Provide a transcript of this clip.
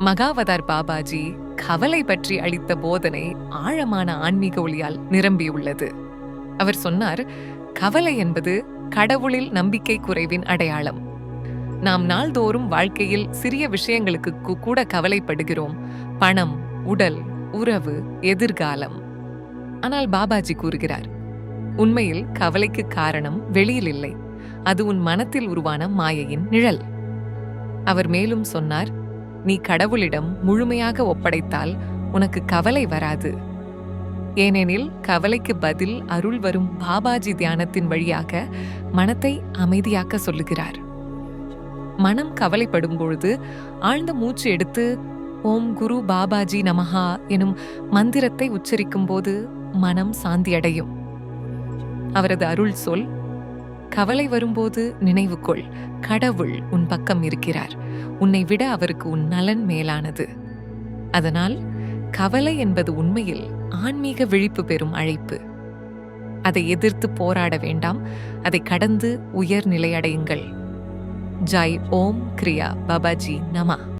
மகாவதார் பாபாஜி கவலை பற்றி அளித்த போதனை ஆழமான ஆன்மீக ஒளியால் நிரம்பியுள்ளது. அவர் சொன்னார், கவலை என்பது கடவுளில் நம்பிக்கை குறைவின் அடையாளம். நாம் நாள்தோறும் வாழ்க்கையில் சிறிய விஷயங்களுக்கு கூட கவலைப்படுகிறோம். பணம், உடல், உறவு, எதிர்காலம். ஆனால் பாபாஜி கூறுகிறார், உண்மையில் கவலைக்கு காரணம் வெளியில் இல்லை, அது உன் மனத்தில் உருவான மாயையின் நிழல். அவர் மேலும் சொன்னார், நீ கடவுளிடம் முழுமையாக ஒப்படைத்தால் உனக்கு கவலை வராது. ஏனெனில் கவலைக்கு பதில் அருள் வரும் பாபாஜி தியானத்தின் வழியாக மனத்தை அமைதியாக்க சொல்லுகிறார். மனம் கவலைப்படும் பொழுது ஆழ்ந்த மூச்சு எடுத்து ஓம் குரு பாபாஜி நமஹா எனும் மந்திரத்தை உச்சரிக்கும் போது மனம் சாந்தியடையும். அவரது அருள் சொல், கவலை வரும்போது நினைவு கொள், கடவுள் உன் பக்கம் இருக்கிறார், உன்னை விட அவருக்கு உன் நலன் மேலானது. அதனால் கவலை என்பது உண்மையில் ஆன்மீக விழிப்பு பெறும் அழைப்பு. அதை எதிர்த்து போராட வேண்டாம், அதை கடந்து உயர் நிலையடையுங்கள். ஜாய் ஓம் கிரியா பாபாஜி நம.